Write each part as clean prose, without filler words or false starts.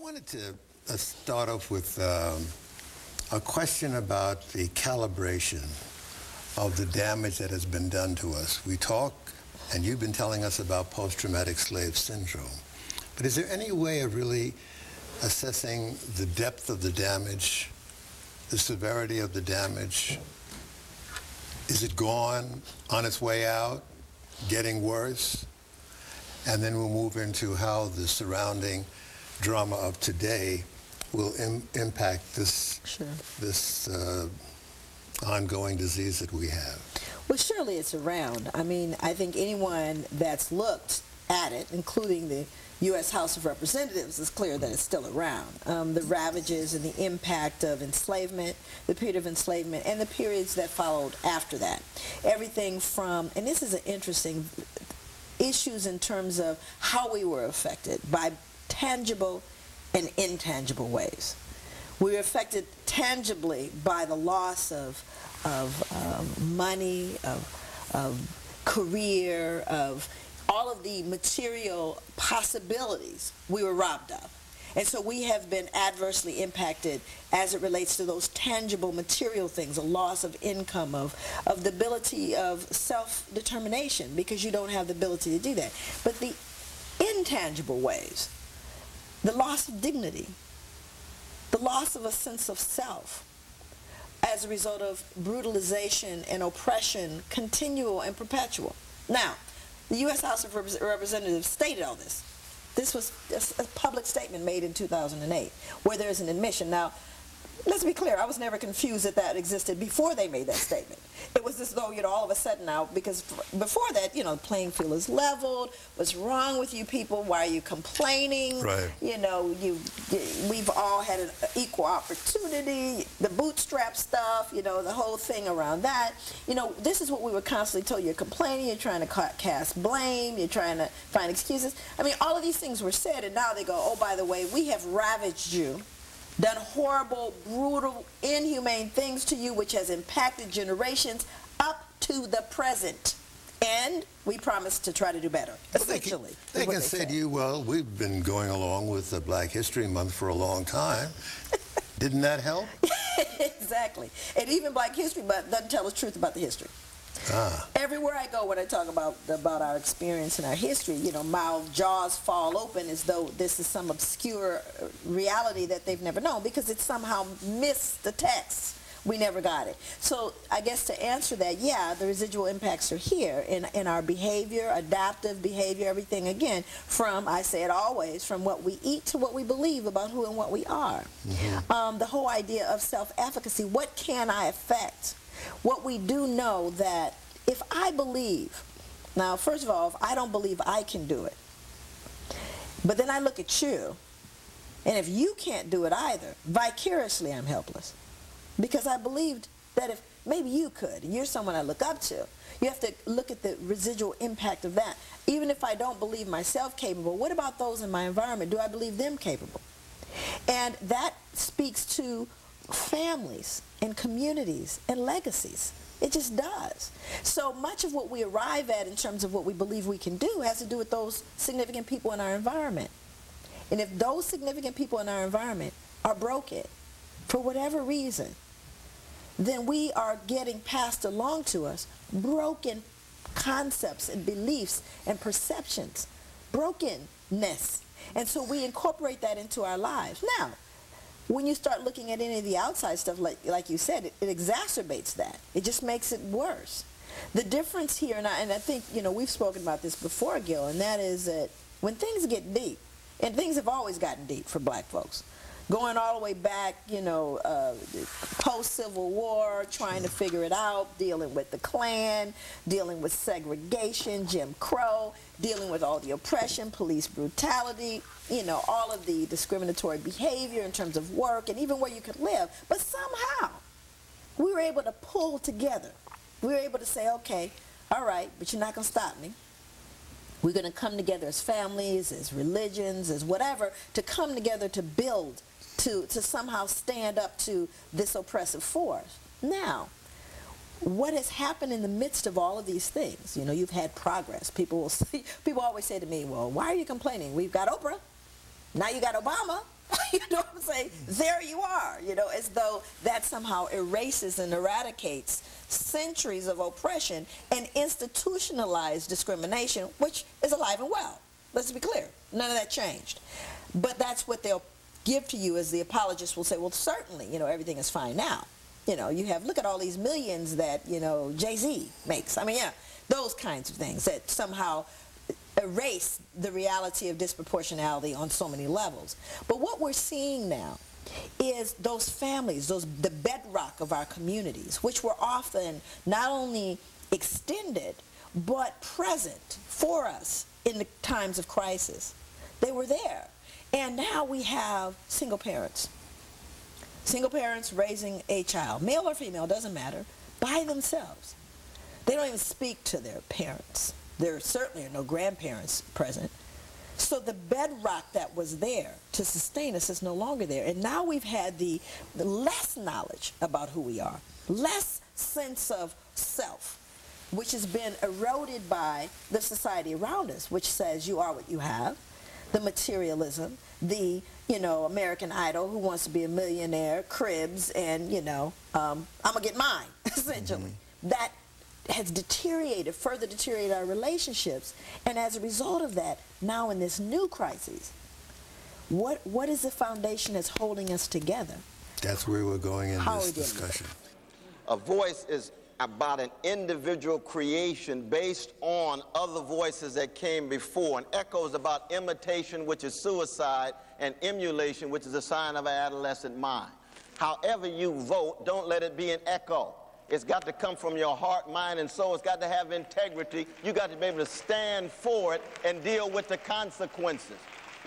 wanted to start off with a question about the calibration of the damage that has been done to us. We talk, and you've been telling us about post-traumatic slave syndrome. But is there any way of really assessing the depth of the damage, the severity of the damage? Is it gone, on its way out, getting worse? And then we'll move into how the surrounding drama of today will impact this, this ongoing disease that we have. Well, surely it's around. I mean, I think anyone that's looked at it, including the U.S. House of Representatives, is clear that it's still around. The ravages and the impact of enslavement, the period of enslavement, and the periods that followed after that. Everything from, and this is an interesting issues in terms of how we were affected by tangible and intangible ways. We were affected tangibly by the loss of money, of career, of all of the material possibilities we were robbed of. And so we have been adversely impacted as it relates to those tangible material things, a loss of income, of the ability of self-determination, because you don't have the ability to do that. But the intangible ways, the loss of dignity, the loss of a sense of self as a result of brutalization and oppression, continual and perpetual. Now, the U.S. House of Representatives stated all this. This was a public statement made in 2008 where there is an admission. Now, let's be clear, I was never confused that that existed before they made that statement. It was as though, you know, all of a sudden now, because before that, you know, the playing field is leveled. What's wrong with you people? Why are you complaining? Right. You know, we've all had an equal opportunity, the bootstrap stuff, you know, the whole thing around that. You know, this is what we were constantly told. You're complaining, you're trying to cast blame, you're trying to find excuses. I mean, all of these things were said, and now they go, oh, by the way, we have ravaged you, done horrible, brutal, inhumane things to you, which has impacted generations up to the present. And we promise to try to do better, essentially. They can say to you, well, we've been going along with the Black History Month for a long time. Didn't that help? Exactly. And even Black History Month doesn't tell the truth about the history. Everywhere I go when I talk about our experience and our history, you know, my jaws fall open as though this is some obscure reality that they've never known, because it somehow missed the text. We never got it. So I guess to answer that, yeah, the residual impacts are here in our behavior, adaptive behavior, everything, again, from, I say it always, from what we eat to what we believe about who and what we are. Mm-hmm. The whole idea of self-efficacy, what can I affect? What we do know that if I believe, now first of all, if I don't believe I can do it, but then I look at you, and if you can't do it either, vicariously I'm helpless. Because I believed that if maybe you could, and you're someone I look up to, you have to look at the residual impact of that. Even if I don't believe myself capable, what about those in my environment? Do I believe them capable? And that speaks to families and communities and legacies. It just does. So much of what we arrive at in terms of what we believe we can do has to do with those significant people in our environment. And if those significant people in our environment are broken for whatever reason, then we are getting passed along to us broken concepts and beliefs and perceptions, brokenness. And so we incorporate that into our lives. Now, when you start looking at any of the outside stuff, like you said, it exacerbates that. It just makes it worse. The difference here, and I think, you know, we've spoken about this before, Gil, and that is that when things get deep, and things have always gotten deep for black folks, going all the way back, you know, post-Civil War, trying to figure it out, dealing with the Klan, dealing with segregation, Jim Crow, dealing with all the oppression, police brutality, you know, all of the discriminatory behavior in terms of work and even where you could live. But somehow, we were able to pull together. We were able to say, okay, all right, but you're not going to stop me. We're going to come together as families, as religions, as whatever, to come together to build, to somehow stand up to this oppressive force. Now, what has happened in the midst of all of these things? You know, you've had progress. People always say to me, well, why are you complaining? We've got Oprah. Now you got Obama. You know what I'm saying? There you are, you know, as though that somehow erases and eradicates centuries of oppression and institutionalized discrimination, which is alive and well. Let's be clear. None of that changed. But that's what they'll give to you, as the apologists will say, well, certainly, you know, everything is fine now. You know, you have, look at all these millions that, you know, Jay-Z makes. I mean, yeah, those kinds of things that somehow erase the reality of disproportionality on so many levels. But what we're seeing now is those families, the bedrock of our communities, which were often not only extended, but present for us in the times of crisis. They were there. And now we have single parents. Single parents raising a child, male or female, doesn't matter, by themselves. They don't even speak to their parents. There certainly are no grandparents present. So the bedrock that was there to sustain us is no longer there. And now we've had the less knowledge about who we are, less sense of self, which has been eroded by the society around us, which says you are what you have, the materialism, the, you know, American Idol, who wants to be a millionaire, cribs, and, you know, I'm going to get mine, essentially. That has deteriorated, further deteriorated our relationships. And as a result of that, now in this new crisis, what is the foundation that's holding us together? That's where we're going in this discussion. A voice is about an individual creation based on other voices that came before. An echo is about imitation, which is suicide, and emulation, which is a sign of an adolescent mind. However you vote, don't let it be an echo. It's got to come from your heart, mind, and soul. It's got to have integrity. You got to be able to stand for it and deal with the consequences.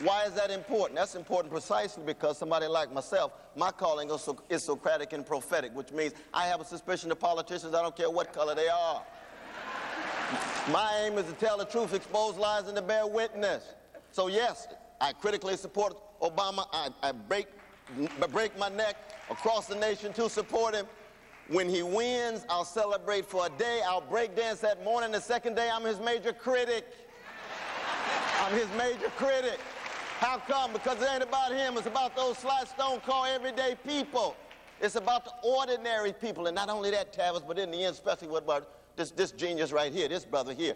Why is that important? That's important precisely because somebody like myself, my calling is Socratic and prophetic, which means I have a suspicion of politicians, I don't care what color they are. My aim is to tell the truth, expose lies, and to bear witness. So yes, I critically support Obama. I break my neck across the nation to support him. When he wins, I'll celebrate for a day. I'll break dance that morning. The second day, I'm his major critic. I'm his major critic. How come? Because it ain't about him. It's about those slight stone cold everyday people. It's about the ordinary people. And not only that, Tavis, but in the end, especially what about this genius right here, this brother here.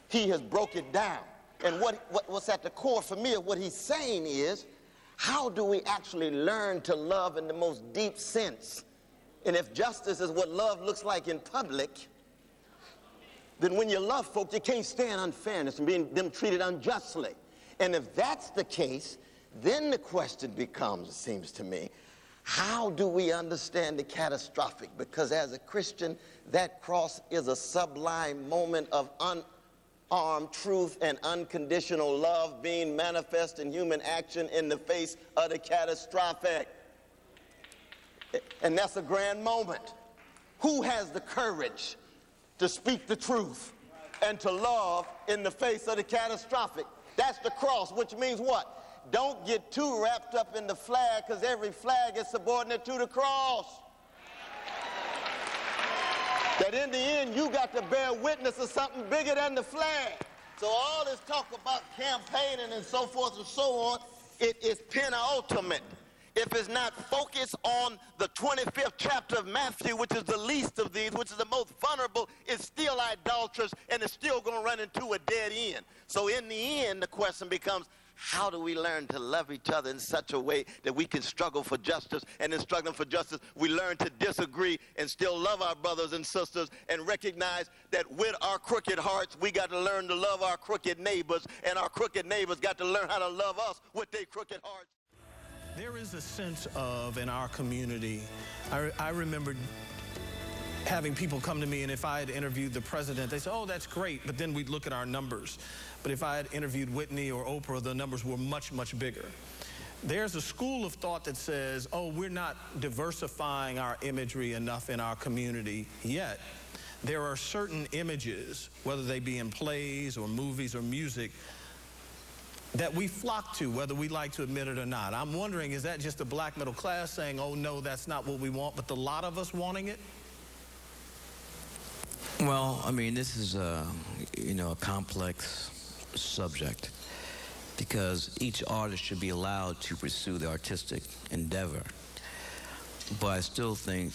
He has broke it down. And what's at the core for me of what he's saying is, how do we actually learn to love in the most deep sense? And if justice is what love looks like in public, then when you love folks, you can't stand unfairness and being them treated unjustly. And if that's the case, then the question becomes, it seems to me, how do we understand the catastrophic? Because as a Christian, that cross is a sublime moment of unarmed truth and unconditional love being manifest in human action in the face of the catastrophic. And that's a grand moment. Who has the courage to speak the truth and to love in the face of the catastrophic? That's the cross, which means what? Don't get too wrapped up in the flag, because every flag is subordinate to the cross. That in the end, you got to bear witness of something bigger than the flag. So all this talk about campaigning and so forth and so on, it is penultimate. If it's not focused on the 25th chapter of Matthew, which is the least of these, which is the most vulnerable, it's still idolatrous, and it's still going to run into a dead end. So in the end, the question becomes, how do we learn to love each other in such a way that we can struggle for justice, and in struggling for justice, we learn to disagree and still love our brothers and sisters and recognize that with our crooked hearts, we got to learn to love our crooked neighbors, and our crooked neighbors got to learn how to love us with their crooked hearts. There is a sense of, in our community, I remember having people come to me, and if I had interviewed the president, they say, oh, that's great, but then we'd look at our numbers. But if I had interviewed Whitney or Oprah, the numbers were much, much bigger. There's a school of thought that says, oh, we're not diversifying our imagery enough in our community yet. There are certain images, whether they be in plays or movies or music, that we flock to, whether we like to admit it or not. I'm wondering, is that just the black middle class saying, oh, no, that's not what we want, but the lot of us wanting it? Well, I mean, this is a complex subject. because each artist should be allowed to pursue the artistic endeavor. But I still think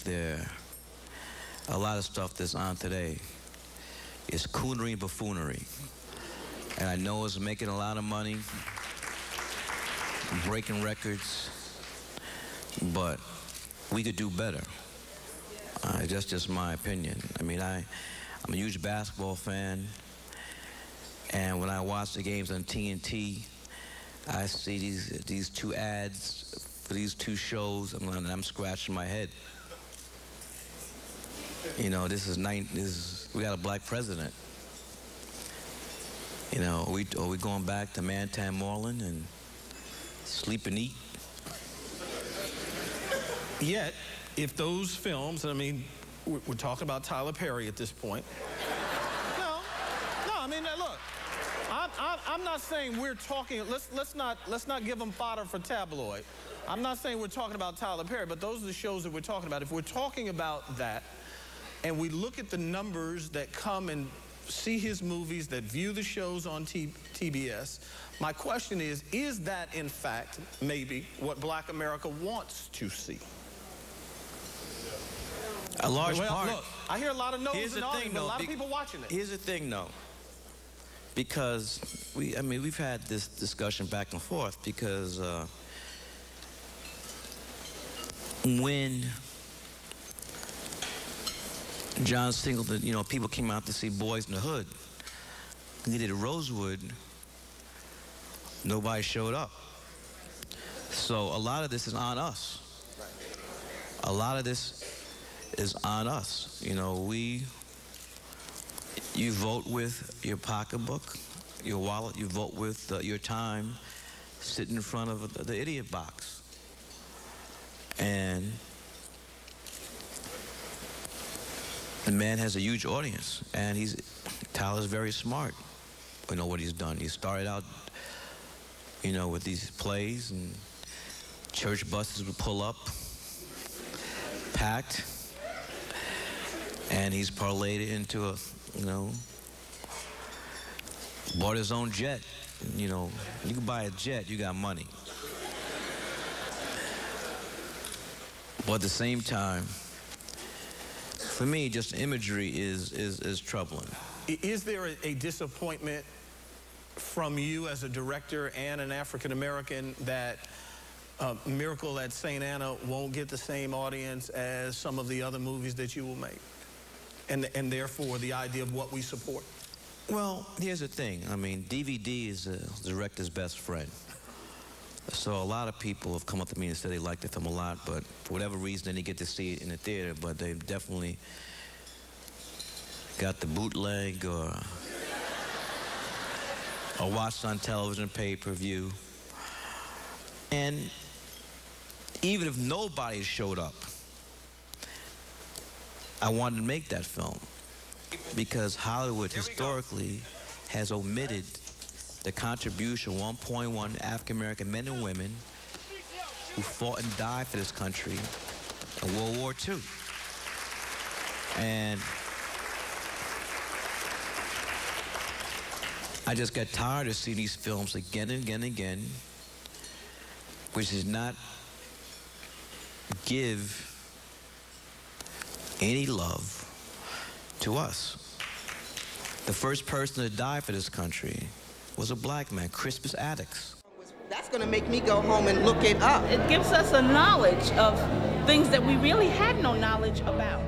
a lot of stuff that's on today is coonery and buffoonery. And I know it's making a lot of money, breaking records, but we could do better. That's just my opinion. I mean, I'm a huge basketball fan, and when I watch the games on TNT, I see these two ads for these two shows, and I'm scratching my head. You know, we got a black president. You know, are we going back to Mantan Moreland and sleep and eat? Yet, if those films, I mean, we're talking about Tyler Perry at this point. No, I mean, look, I'm not saying we're talking, let's not give them fodder for tabloid. I'm not saying we're talking about Tyler Perry, but those are the shows that we're talking about. If we're talking about that, and we look at the numbers that come and see his movies, that view the shows on TBS, my question is that in fact maybe what Black America wants to see? A large part. Look, I hear a lot of no's and ahs, but a lot of people watching it. Here's the thing, though, because we've had this discussion back and forth, because when John Singleton, you know, people came out to see Boys in the Hood, and he did Rosewood, nobody showed up. So a lot of this is on us. A lot of this is on us. You know, you vote with your pocketbook, your wallet, you vote with your time, sitting in front of the idiot box. And the man has a huge audience, and Tyler's very smart. We know what he's done. He started out, you know, with these plays, and church buses would pull up, packed, and he's parlayed it into a, you know, bought his own jet. You know, you can buy a jet, you got money. But at the same time, for me, just imagery is troubling. Is there a disappointment from you as a director and an African American that Miracle at St. Anna won't get the same audience as some of the other movies that you will make? And therefore, the idea of what we support? Well, here's the thing. I mean, DVD is the director's best friend. So a lot of people have come up to me and said they like the film a lot, but for whatever reason, they didn't get to see it in the theater, but they definitely got the bootleg or watched on television, pay-per-view. And even if nobody showed up, I wanted to make that film because Hollywood historically has omitted the contribution 1.1 African-American men and women who fought and died for this country in World War II. And I just got tired of seeing these films again and again and again, which does not give any love to us. The first person to die for this country was a black man, Crispus Attucks. That's going to make me go home and look it up. It gives us a knowledge of things that we really had no knowledge about.